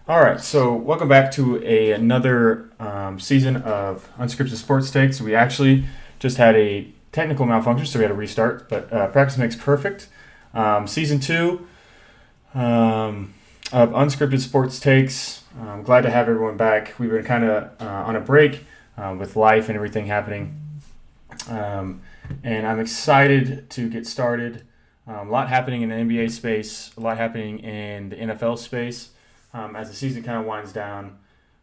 All right, so welcome back to another season of Unscripted Sports Takes. We actually just had a technical malfunction, so we had to restart, but practice makes perfect. Season two of Unscripted Sports Takes. I'm glad to have everyone back. We've been kind of on a break with life and everything happening, um, and I'm excited to get started. A lot happening in the NBA space, a lot happening in the NFL space. As the season kind of winds down,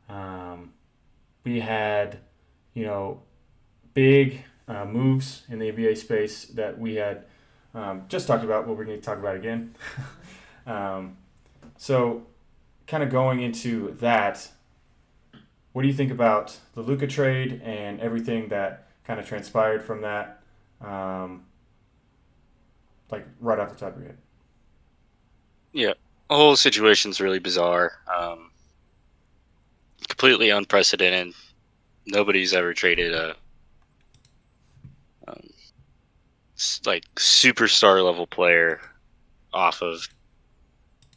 um, we had, you know, big moves in the NBA space that we had just talked about. What we're going to talk about again. um, so, kind of going into that, what do you think about the Luka trade and everything that kind of transpired from that? Um, like right off the top of your head. Yeah, the whole situation's really bizarre. Completely unprecedented. Nobody's ever traded a um, like superstar level player off of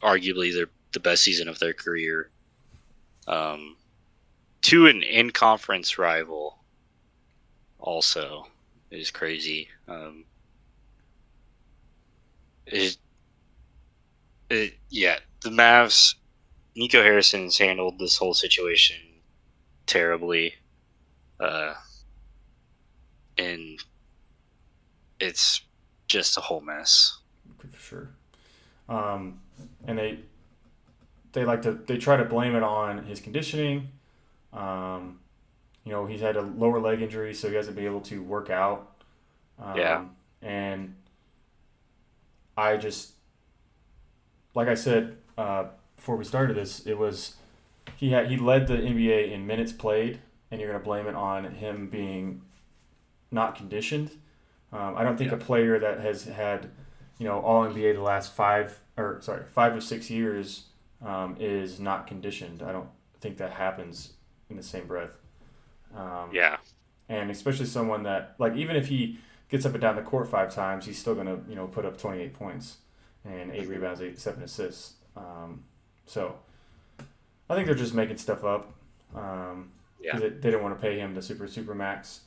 arguably the best season of their career um, to an in conference rival. Also, is crazy. It, yeah, the Mavs. Nico Harrison's handled this whole situation terribly, uh, and it's just a whole mess. For sure. Um, and they try to blame it on his conditioning. Um, he's had a lower leg injury, so he hasn't been able to work out. Yeah, And I just, like I said before we started this, it was he led the NBA in minutes played, and you're going to blame it on him being not conditioned. I don't think yeah. a player that has had, all NBA the last 5 or 6 years is not conditioned. I don't think that happens in the same breath. Um, Yeah. and especially someone that, like, even if he gets up and down the court 5 times, he's still gonna put up 28 points and 8 rebounds, 7 assists. So I think they're just making stuff up because Yeah. they didn't want to pay him the super max,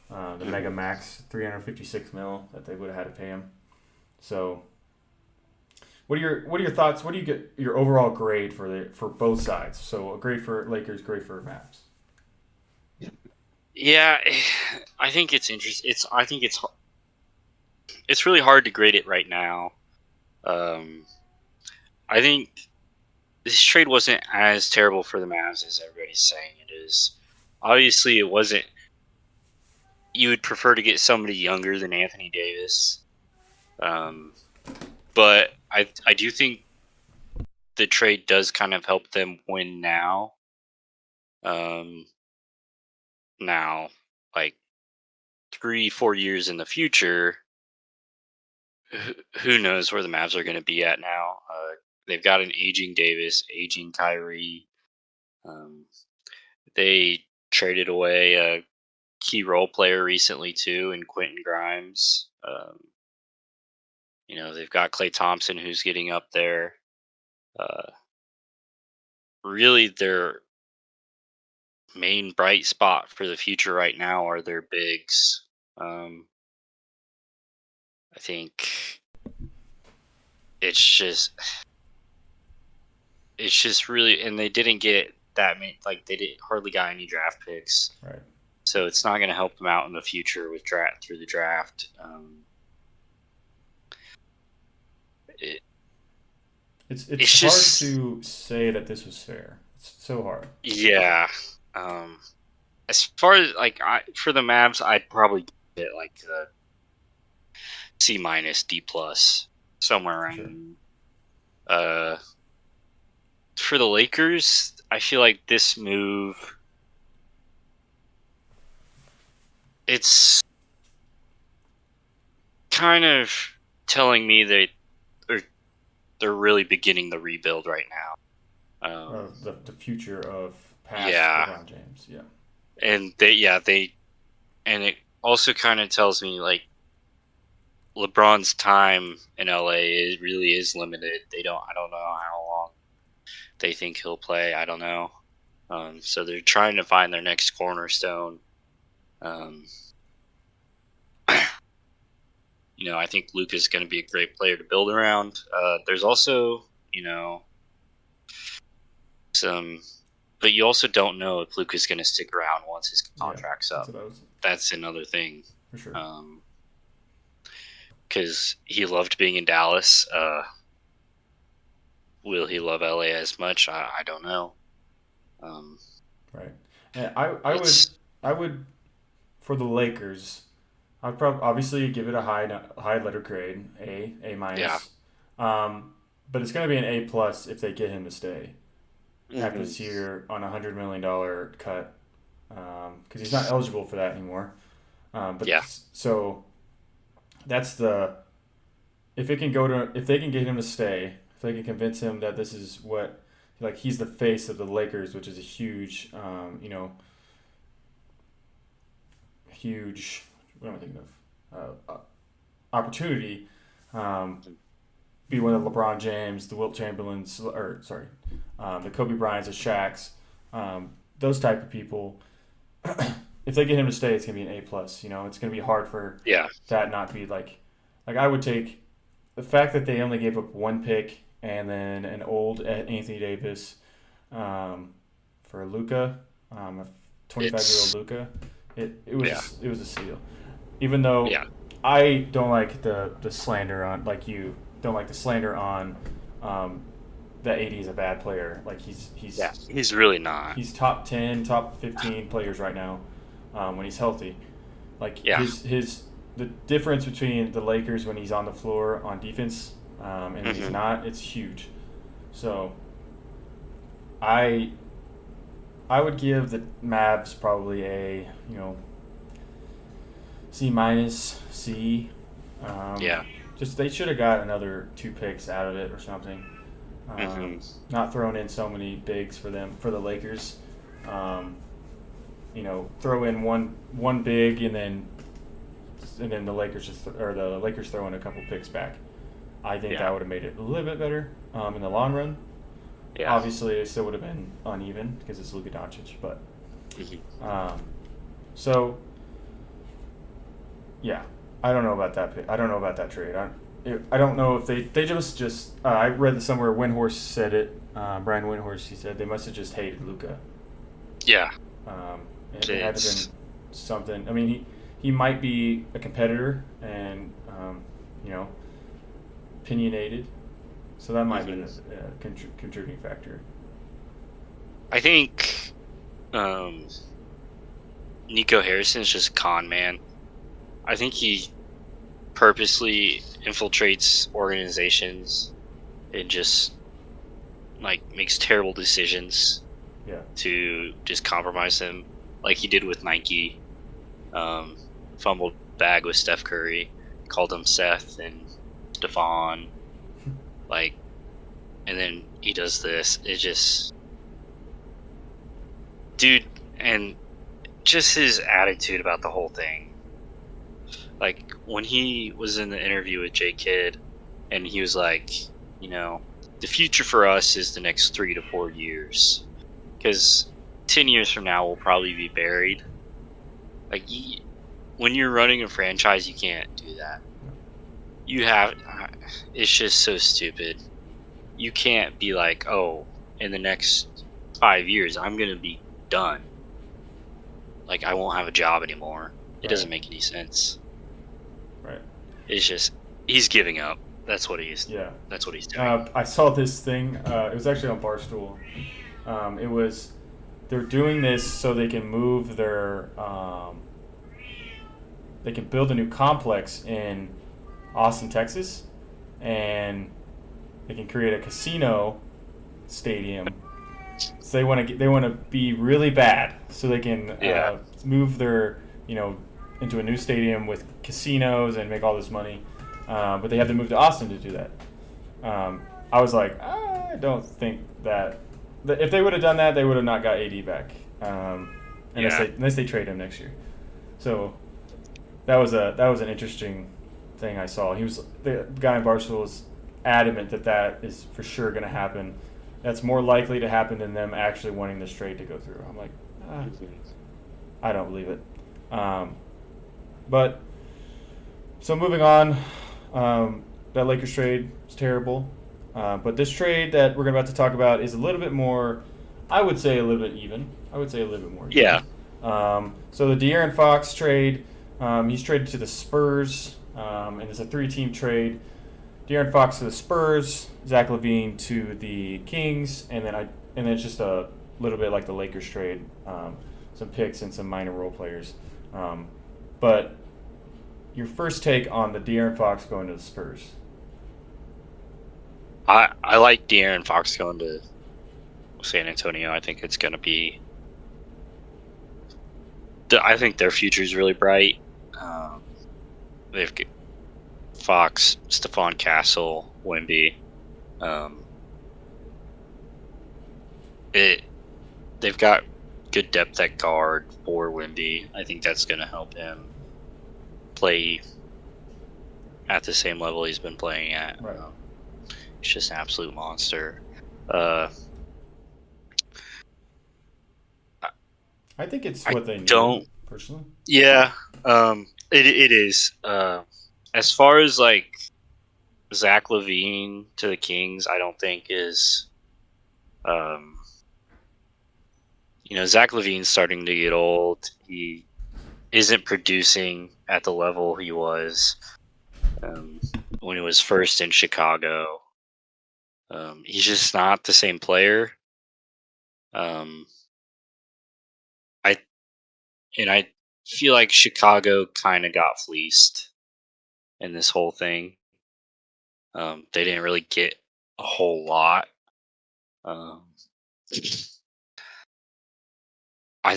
the hmm mega max 356 mil that they would have had to pay him. So what are your thoughts? What do you get your overall grade for both sides? So a grade for Lakers, grade for Mavs. Yeah, I think it's interesting. I think it's really hard to grade it right now. Um, I think this trade wasn't as terrible for the Mavs as everybody's saying it is. Obviously, it wasn't. You would prefer to get somebody younger than Anthony Davis, um, but I do think the trade does kind of help them win now. Um, Now, like 3-4 years in the future, who knows where the Mavs are going to be at now? They've got an aging Davis, aging Kyrie. Um, they traded away a key role player recently too, in Quentin Grimes. They've got Klay Thompson who's getting up there. Uh, Really, their main bright spot for the future right now are their bigs. Um, I think it's just really, and they didn't get that many. Like they did hardly got any draft picks, Right. so it's not going to help them out in the future with draft through the draft. It, It's it's hard just to say that this was fair. It's so hard. yeah. Um, as far as like for the Mavs, I'd probably get like a C minus D plus somewhere For sure. around. Uh, for the Lakers, I feel like this move it's kind of telling me that they're they're really beginning the rebuild right now. The future of past Yeah, LeBron James. Yeah. and they and it also kind of tells me like LeBron's time in LA really is limited. I don't know how long they think he'll play. I don't know. So they're trying to find their next cornerstone. Um, I think Luka's going to be a great player to build around. There's also, some, but you also don't know if Luka's going to stick around once his contract's up. That's another thing. For sure. Because he loved being in Dallas. Will he love LA as much? I don't know. Right. And I would for the Lakers. I'd probably obviously give it a high letter grade, A minus. Yeah. But it's going to be an A plus if they get him to stay after Mhm. this year on $100 million cut, because he's not eligible for that anymore. But Yeah. So that's the if they can get him to stay, if they can convince him that this is what like he's the face of the Lakers, which is a huge, huge. What am I thinking of? Opportunity. Be one of the LeBron James, the Wilt Chamberlains, or sorry, the Kobe Bryants, the Shaqs, those type of people. If they get him to stay, it's gonna be an A plus. It's gonna be hard for that not to be like I would take the fact that they only gave up one pick and then an old Anthony Davis for Luka, a 25-year-old Luka. It was a steal. Even though I don't like the slander on like you don't like the slander on that AD is a bad player. Like he's really not. He's top 10, top 15 players right now when he's healthy. Like his the difference between the Lakers when he's on the floor on defense and when he's not, it's huge. So I would give the Mavs probably a C minus C. Just they should have got another 2 picks out of it or something. Not throwing in so many bigs for the Lakers. Throw in one big and then the Lakers the Lakers throw in a couple picks back. I think that would have made it a little bit better in the long run. Yeah. Obviously, it still would have been uneven because it's Luka Doncic, but so yeah, I don't know about that pick. I don't know about that trade. I don't know if they just I read this somewhere. Windhorst said it. Brian Windhorst, he said they must have just hated Luka. Yeah. It had to been something. I mean, he might be a competitor and opinionated, so that might have been a contributing factor. I think Nico Harrison's just a con man. I think he purposely infiltrates organizations and just makes terrible decisions to just compromise them, like he did with Nike. Fumbled bag with Steph Curry, called him Seth and Stephon, and then he does this. It's just, dude, and just his attitude about the whole thing. Like when he was in the interview with J Kidd, and he was like, the future for us is the next 3 to 4 years, because 10 years from now we'll probably be buried. When you're running a franchise, you can't do that. It's just so stupid. You can't be like, oh, in the next 5 years, I'm going to be done. I won't have a job anymore. It doesn't make any sense. Right. It's just, he's giving up. That's what he's doing. I saw this thing. It was actually on Barstool. They're doing this so they can move their they can build a new complex in Austin, Texas, and they can create a casino stadium. So they want to be really bad, so they can move their into a new stadium with casinos and make all this money. But they have to move to Austin to do that. I was like, I don't think that if they would have done that, they would have not got AD back, unless they trade him next year. So that was an interesting thing I saw. The guy in Barstool was adamant that is for sure going to happen. that's more likely to happen than them actually wanting this trade to go through. I'm like, I don't believe it. Um, but so moving on, that Lakers trade is terrible. But this trade that we're about to talk about is a little bit more, I would say a little bit even. I would say a little bit more Yeah. even. So the De'Aaron Fox trade, he's traded to the Spurs, and it's a 3-team trade. De'Aaron Fox to the Spurs, Zach LaVine to the Kings, and then it's just a little bit like the Lakers trade, some picks and some minor role players. But your first take on the De'Aaron Fox going to the Spurs? I like De'Aaron Fox going to San Antonio. I think it's going to be. I think their future is really bright. They've got Fox, Stephon Castle, Wemby. They've got good depth at guard for Wemby. I think that's going to help him play at the same level he's been playing at. Right. He's just an absolute monster. I think it's what they need. Don't personally. Yeah, it is. As far as like Zach LaVine to the Kings, I don't think is. Zach LaVine's starting to get old. He isn't producing at the level he was when he was first in Chicago. He's just not the same player. I feel like Chicago kind of got fleeced in this whole thing. They didn't really get a whole lot. I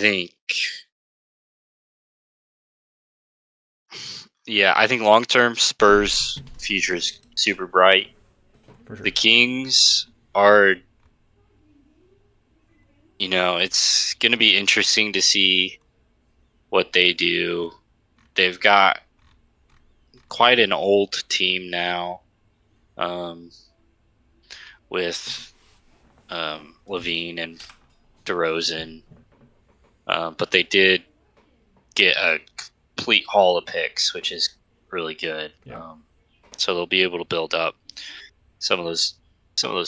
think long term Spurs future is super bright. For sure. The Kings are, it's going to be interesting to see what they do. They've got quite an old team now, with LaVine and DeRozan, but they did get a complete haul of picks, which is really good. Yeah. So they'll be able to build up. Some of those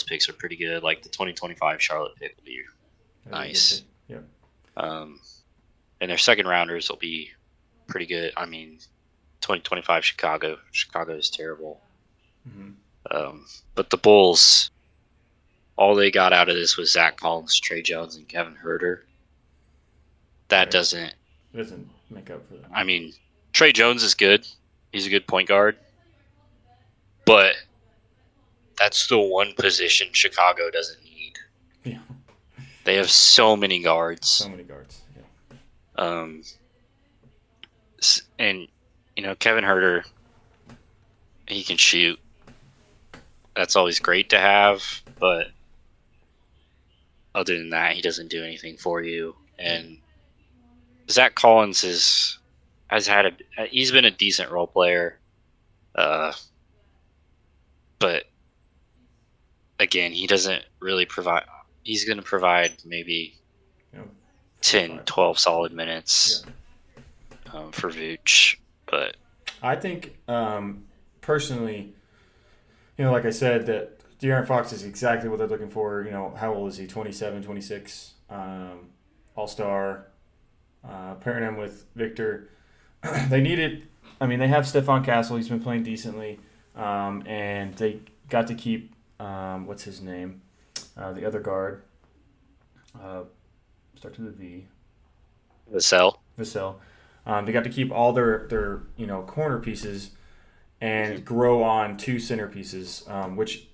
picks are pretty good. Like the 2025 Charlotte pick will be nice. Yeah. And their second rounders will be pretty good. I mean, 2025 Chicago is terrible. Mm-hmm. But the Bulls, all they got out of this was Zach Collins, Trey Jones, and Kevin Huerter. That doesn't make up for that. I mean, Trey Jones is good. He's a good point guard. But that's still one position Chicago doesn't need. Yeah. They have so many guards. Yeah. And, Kevin Huerter, he can shoot. That's always great to have, but other than that, he doesn't do anything for you. And Zach Collins he's been a decent role player, but again, he doesn't really provide. He's going to provide maybe 10, 12 solid minutes for Vooch, but I think personally, like I said, that De'Aaron Fox is exactly what they're looking for. How old is he? 27, 26, all-star. Pairing him with Victor. They needed. They have Stephon Castle. He's been playing decently, and they got to keep what's his name, the other guard. Starts with a V. Vassell. They got to keep all their corner pieces and grow on 2 center pieces, which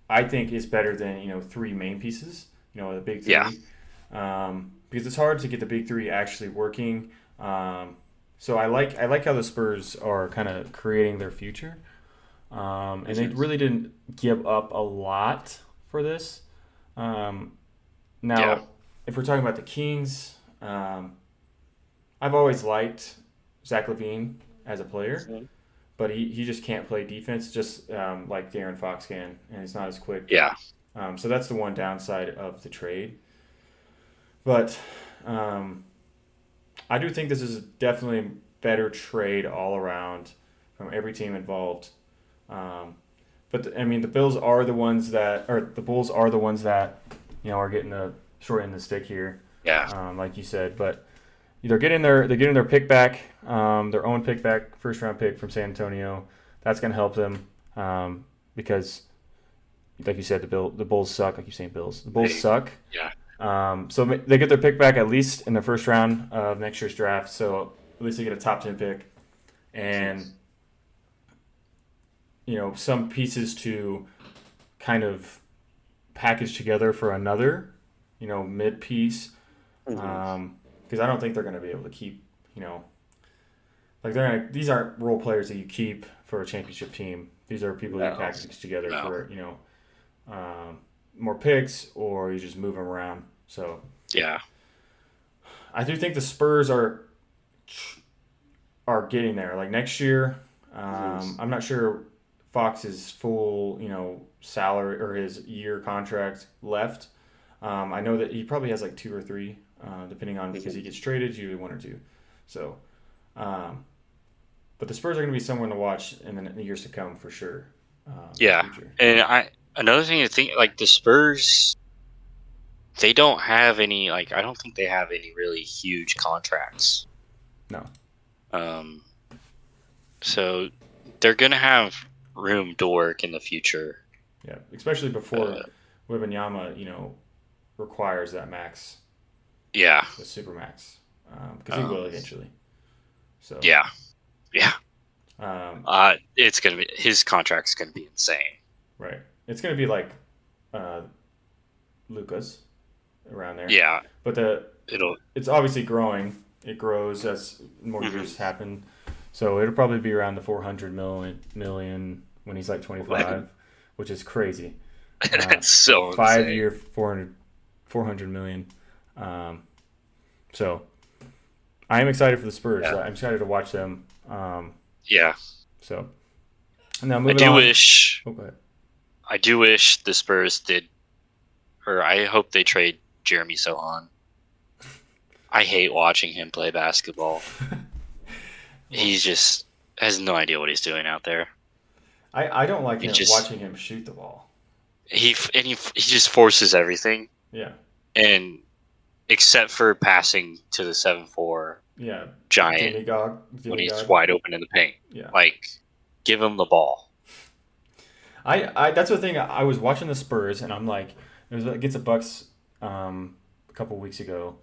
I think is better than 3 main pieces. The big 3. Yeah. Because it's hard to get the big 3 actually working. So I like how the Spurs are kind of creating their future, and they really didn't give up a lot for this. Now, if we're talking about the Kings, I've always liked Zach LaVine as a player, but he just can't play defense, just like De'Aaron Fox can, and he's not as quick. Yeah. So that's the one downside of the trade. But I do think this is definitely a better trade all around from every team involved. Um, I mean, the Bills are the ones that, or the Bulls are the ones that, are getting the short end of the stick here, Yeah. like you said. But they're getting their pick back, their own pick back, first round pick from San Antonio. That's going to help them because, like you said, the Bulls suck. I keep saying Bills. The Bulls suck. Yeah. So they get their pick back at least in the first round of next year's draft. So at least they get a top 10 pick, and some pieces to kind of package together for another, mid piece. Because I don't think they're going to be able to keep, these aren't role players that you keep for a championship team. These are people that you package together for, more picks, or you just move them around. So yeah, I do think the Spurs are getting there. Like next year, I'm not sure Fox's full, salary or his year contract left. I know that he probably has like 2 or 3, depending on because he gets traded, usually 1 or 2. So, but the Spurs are going to be someone to watch in the years to come for sure. Yeah, and another thing to think, like the Spurs, they don't have any, like I don't think they have any really huge contracts. No. So they're gonna have room to work in the future. Yeah, especially before Wembanyama, requires that max. Yeah. The super max, because he will eventually. So. Yeah. It's gonna be his contract's gonna be insane. Right. It's gonna be like Luka's around there. Yeah. But it's obviously growing. It grows as more years happen. So it'll probably be around the 400 million when he's like 25, which is crazy. That's so 5-year 400 million. So I am excited for the Spurs. Yeah. I'm excited to watch them. Yeah. So now moving on. Go ahead. I do wish the Spurs did, or I hope they trade Jeremy Sohan. I hate watching him play basketball. He just has no idea what he's doing out there. I don't like watching him shoot the ball. He just forces everything. Yeah. And except for passing to the 7'4" giant when he's wide open in the paint. Yeah. Like, give him the ball. I that's the thing. I was watching the Spurs, and I'm like, it was against the Bucks a couple weeks ago,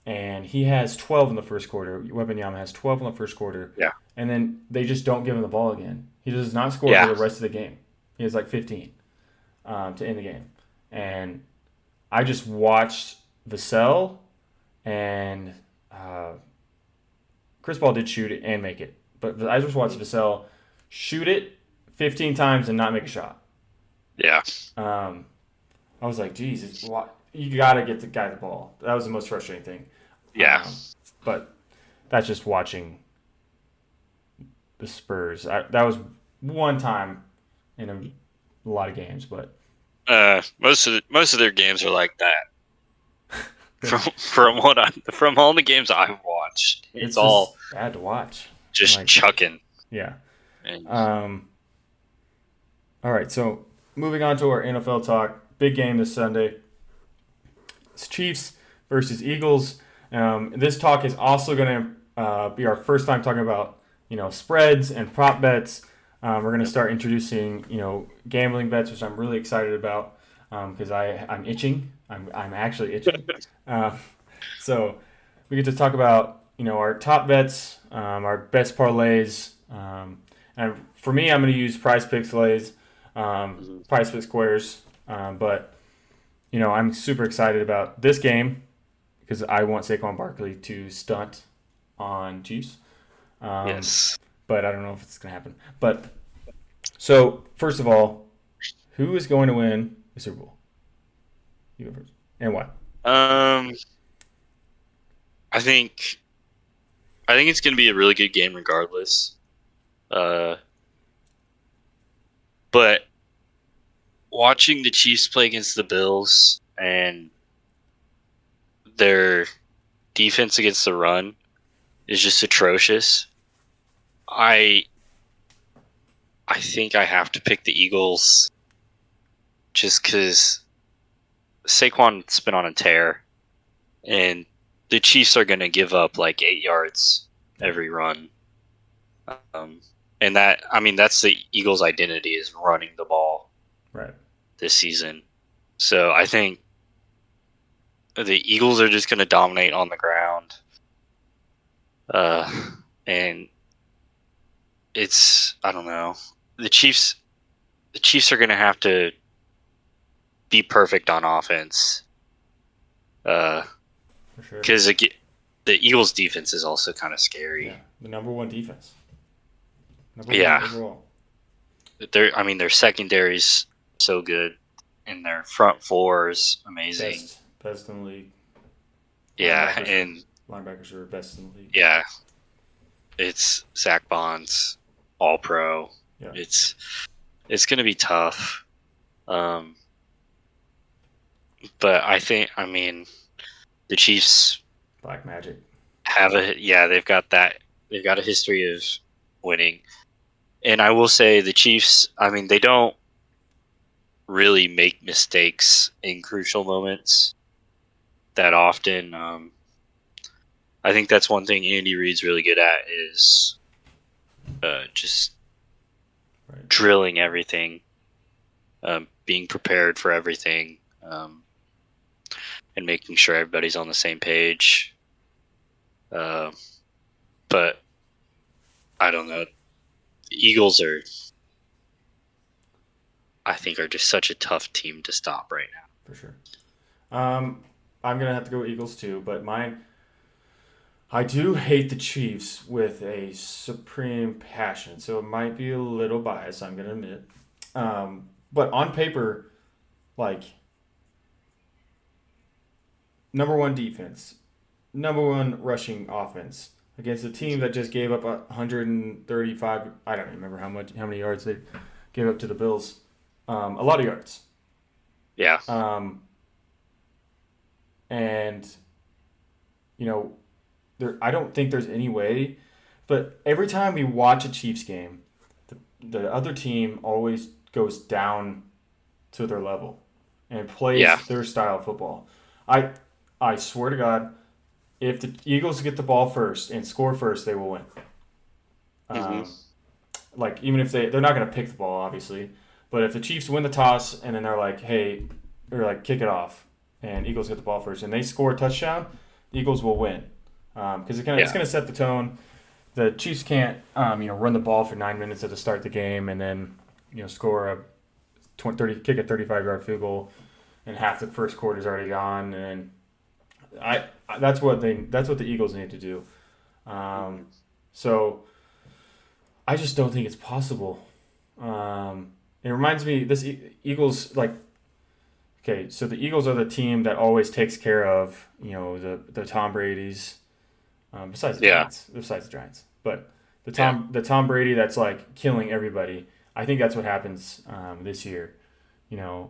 and he has 12 in the first quarter. Wembanyama has 12 in the first quarter. Yeah. And then they just don't give him the ball again. He does not score for the rest of the game. He has like 15 to end the game. And I just watched Vassell, and Chris Paul did shoot it and make it. But I just watched Vassell shoot it 15 times and not make a shot. Yeah. I was like, geez, you got to get the guy the ball. That was the most frustrating thing. Yeah. But that's just watching the Spurs. That was one time in a lot of games, but most of their games are like that. from all the games I've watched, it's all bad to watch. Just chucking. Yeah. All right, so moving on to our NFL talk. Big game this Sunday. It's Chiefs versus Eagles. This talk is also going to be our first time talking about spreads and prop bets. We're going to start introducing gambling bets, which I'm really excited about because I'm itching. I'm actually itching. So we get to talk about our top bets, our best parlays, and for me, I'm going to use Prize Picks Lays, Prize Picks Squares, but I'm super excited about this game because I want Saquon Barkley to stunt on Chiefs. Yes. But I don't know if it's going to happen. But so first of all, who is going to win the Super Bowl? You go first. And why? I think it's going to be a really good game regardless. But watching the Chiefs play against the Bills and their defense against the run is just atrocious. I think I have to pick the Eagles just because Saquon's been on a tear, and the Chiefs are going to give up like 8 yards every run. And that's the Eagles' identity is running the ball Right. this season. So I think the Eagles are just going to dominate on the ground. And I don't know. The Chiefs are going to have to be perfect on offense. For sure. Because the Eagles' defense is also kind of scary. Yeah. The number one defense. Number Yeah. one overall. Their secondary's so good, and their front four is amazing. Best in the league. Yeah, Linebackers are best in the league. Yeah, it's Zach Bonds, all pro. Yeah. It's going to be tough. But I think the Chiefs Black Magic they've got a history of winning. And I will say the Chiefs, they don't really make mistakes in crucial moments that often. I think that's one thing Andy Reid's really good at is just drilling everything, being prepared for everything, and making sure everybody's on the same page. But I don't know. The Eagles are just such a tough team to stop right now. For sure. I'm gonna have to go Eagles too, but I do hate the Chiefs with a supreme passion, so it might be a little biased, I'm gonna admit. But on paper, like, number one defense, number one rushing offense against a team that just gave up 135. I don't remember how many yards they gave up to the Bills. A lot of yards. Yeah. And I don't think there's any way, but every time we watch a Chiefs game, the other team always goes down to their level and plays their style of football. I swear to God, if the Eagles get the ball first and score first, they will win. Like, even if they're not going to pick the ball, obviously, but if the Chiefs win the toss and then they're like, hey, or like kick it off, and Eagles get the ball first and they score a touchdown, the Eagles will win. Because it's going to set the tone. The Chiefs can't, run the ball for 9 minutes at the start of the game and then, score a 35-yard field goal, and half the first quarter is already gone. And that's what the Eagles need to do. So I just don't think it's possible. It reminds me, this Eagles, like, okay, so the Eagles are the team that always takes care of, the Tom Brady's. Besides the Giants, but the Tom Brady that's like killing everybody. I think that's what happens this year. The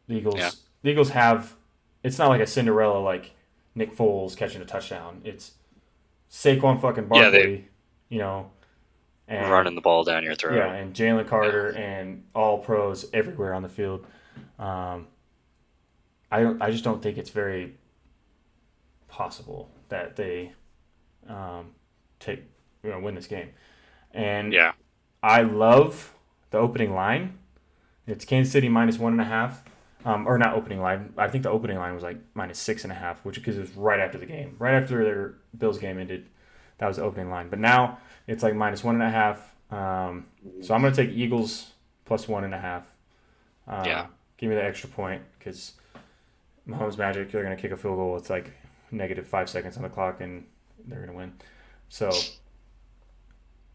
Eagles have. It's not like a Cinderella like Nick Foles catching a touchdown. It's Saquon fucking Barkley. And running the ball down your throat. Yeah, and Jalen Carter and all pros everywhere on the field. I just don't think it's very possible that they win this game. And I love the opening line. It's Kansas City -1.5. Or not opening line. I think the opening line was like -6.5, which because it was right after the game. Right after their Bills game ended, that was the opening line. But now it's like -1.5. So I'm going to take Eagles +1.5. Give me the extra point because Mahomes Magic, they're going to kick a field goal with like -5 seconds on the clock and they're going to win. So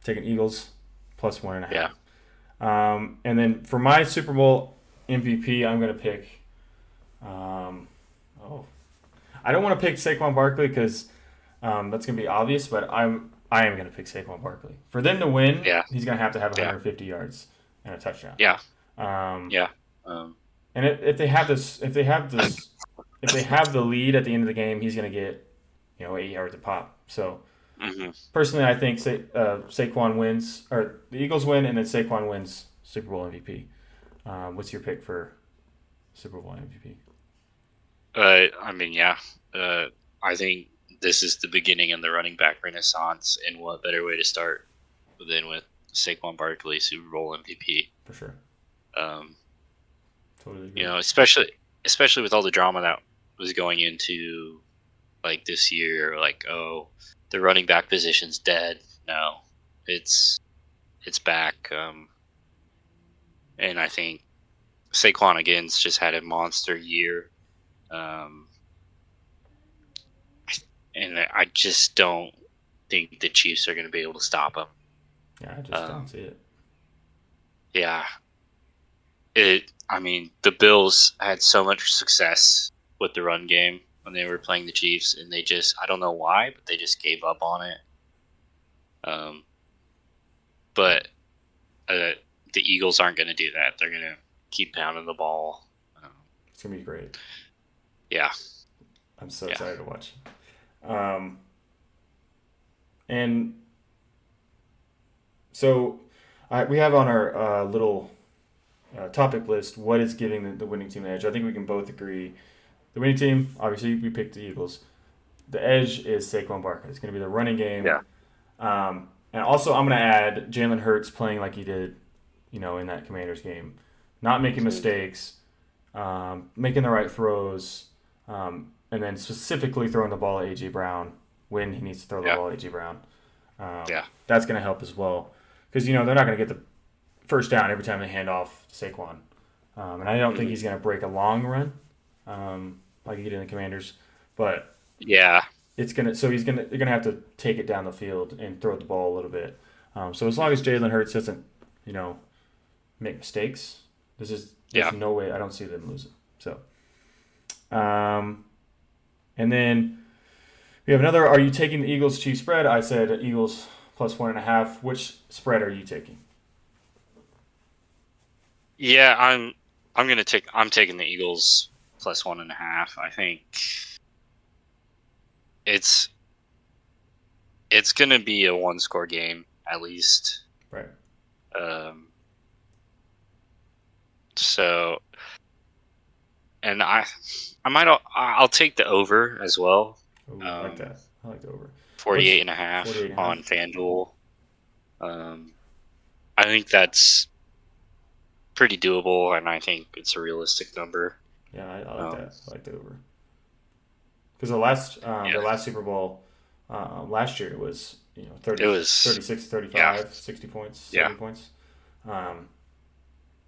taking Eagles +1.5. Yeah. And then for my Super Bowl MVP, I'm going to pick. I don't want to pick Saquon Barkley because that's going to be obvious, but I am going to pick Saquon Barkley. For them to win, he's going to have 150 yards and a touchdown. Yeah. And if they have this, if they have the lead at the end of the game, he's going to get 8 yards a pop. So Hmm. personally, I think Saquon wins, or the Eagles win, and then Saquon wins Super Bowl MVP. What's your pick for Super Bowl MVP? I mean, yeah. I think this is the beginning of the running back renaissance, and what better way to start than with Saquon Barkley, Super Bowl MVP? For sure. Um, Totally agree. especially with all the drama that was going into like this year, like, oh, the running back position's dead. No, it's back. And I think Saquon again's just had a monster year. Um, and I just don't think the Chiefs are going to be able to stop him. Yeah, I just don't Um, see it. yeah, I mean, the Bills had so much success with the run game when they were playing the Chiefs, and they just—I don't know why, but they just gave up on it. Um, but the Eagles aren't going to do that. They're going to keep pounding the ball. It's gonna be great. Yeah, I'm so yeah, excited to watch. Um, and so we have on our little topic list what is giving the winning team an edge. I think we can both agree. The winning team, obviously, we picked the Eagles. The edge is Saquon Barkley. It's going to be the running game. yeah, And also, I'm going to add Jalen Hurts playing like he did, in that Commanders game. Not making mistakes, making the right throws, and then specifically throwing the ball at A.J. Brown when he needs to throw the yeah, ball at A.J. Brown. yeah. That's going to help as well. Because, they're not going to get the first down every time they hand off to Saquon. And I don't think Mhm. he's going to break a long run like he did in the Commanders. But Yeah, it's gonna so he's gonna they're gonna have to take it down the field and throw the ball a little bit. So as long as Jalen Hurts doesn't, make mistakes, there's yeah. no way I don't see them losing. So, um, and then we have another. Are you taking the Eagles Chiefs spread? I said Eagles plus 1.5. Which spread are you taking? Yeah, I'm taking the Eagles plus 1.5. I think it's gonna be a one score game at least. Right. Um, so and I'll take the over as well. Ooh, I like that. I like the over. What's 48 and a half 48 and a on half? FanDuel. Um, I think that's pretty doable, and I think it's a realistic number. Yeah, I like Um, that. I like the over. Because the yeah, last Super Bowl last year it was 30, it was 36, yeah, 35, 60 points, yeah, 70 points. Um,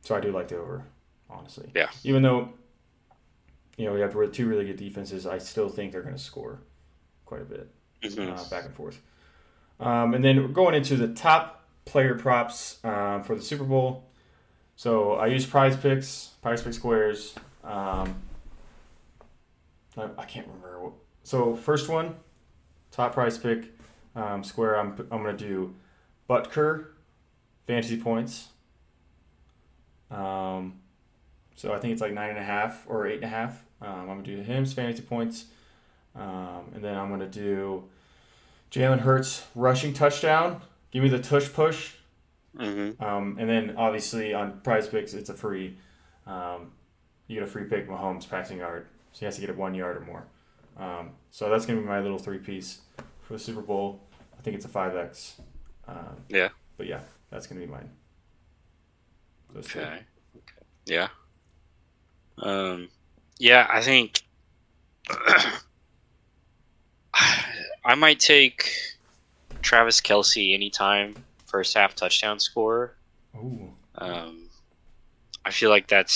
so I do like the over, honestly. yeah. Even though we have two really good defenses, I still think they're going to score quite a bit Hmm. back and forth. And then we're going into the top player props for the Super Bowl. So I use Prize Pick Squares. I can't remember. So first one, top price pick square. I'm gonna do Butker fantasy points. Um, so I think it's like 9.5 or 8.5. I'm gonna do him's fantasy points, and then I'm gonna do Jalen Hurts rushing touchdown. Give me the tush push. Hmm. And then obviously on Prize Picks, it's a free. You get a free pick Mahomes passing yard, so he has to get it 1 yard or more. So that's gonna be my little three piece for the Super Bowl. I think it's a 5x. Um, Yeah. but yeah, that's gonna be mine. Those three. Okay. Yeah. Um, yeah, I think I might take Travis Kelsey anytime first half touchdown scorer. Ooh. Um, I feel like that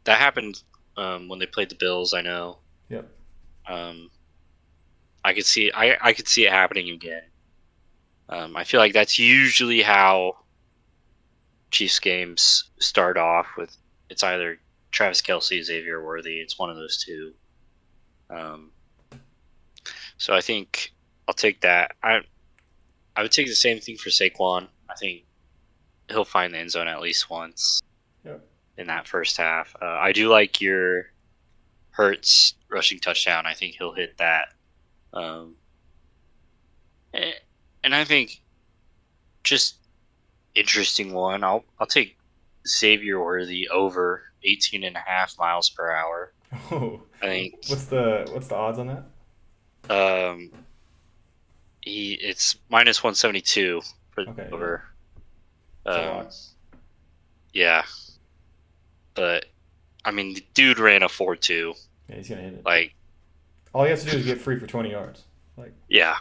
happened when they played the Bills. I know. Yep. Um, I could see it happening again. I feel like that's usually how Chiefs games start off with. It's either Travis Kelsey, Xavier Worthy. It's one of those two. Um, so I think I'll take that. I would take the same thing for Saquon. I think he'll find the end zone at least once. Yep. in that first half. I do like your Hurts rushing touchdown. I think he'll hit that. Um, eh, and I think just interesting one. I'll take Xavier Worthy over 18.5 miles per hour. Oh, I think what's the odds on that? um, it's -172 for the Okay, yeah, over. it's a Um, lot. yeah, but I mean, the dude ran a 4.2. Yeah, he's gonna hit it. Like, All he has to do is get free for 20 yards. Like, yeah,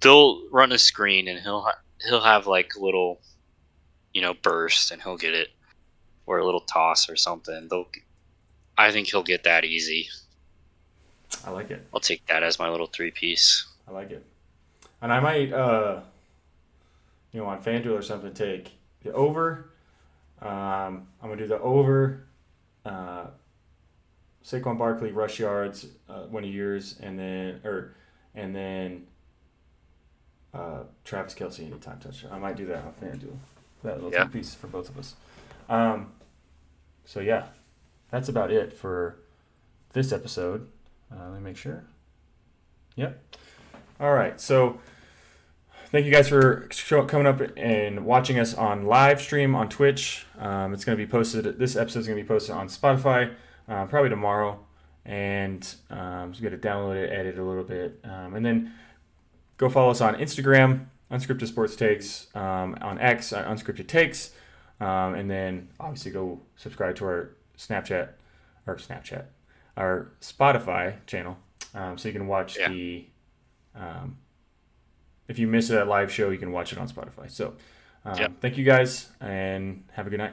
they'll run a screen and he'll have like a little burst and he'll get it, or a little toss or something. I think he'll get that easy. I like it. I'll take that as my little three piece. I like it. And I might, on FanDuel or something, take the over. I'm gonna do the over. Uh, Saquon Barkley rush yards when he years, and then Travis Kelsey anytime touchdown. I might do that on FanDuel. That little Yeah. piece for both of us. Um, so yeah, that's about it for this episode. Let me make sure. Yep. All right. So thank you guys for coming up and watching us on live stream on Twitch. It's going to be posted. This episode is going to be posted on Spotify probably tomorrow, and so we got to download it, edit a little bit, and then go follow us on Instagram, Unscripted Sports Takes, on X, Unscripted Takes, and then obviously go subscribe to our our Spotify channel, so you can watch Yeah. the. If you miss that live show, you can watch it on Spotify. So, Yep. thank you guys, and have a good night.